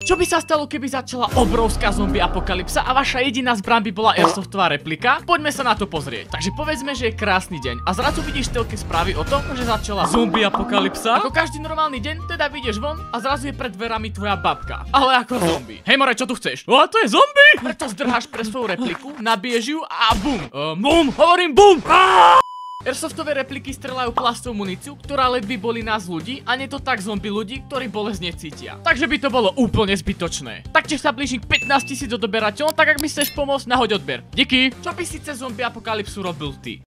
Čo by sa stalo, keby začala obrovská zombie apokalypsa a vaša jediná zbraň by bola airsoftová replika? Poďme sa na to pozrieť. Takže povedzme, že je krásny deň a zrazu vidíš v telke správy o tom, že začala zombie apokalypsa. Ako každý normálny deň, teda vyjdeš von a zrazu je pred dverami tvoja babka. Ale ako zombie. Hej more, čo tu chceš? O, to je zombie! Preto zdrháš pre svoju repliku, nabiješ ju a bum! Bum! Hovorím bum! Airsoftové repliky strelajú plastovú muníciu, ktorá by boli nás ľudí a nie to tak zombie ľudí, ktorí bolesť necítia. Takže by to bolo úplne zbytočné. Taktiež sa blíži k 15 000 odoberateľom, tak ak mi chceš pomôcť, nahoď odber. Díky! Čo by si cez zombie apokalypsu robil ty?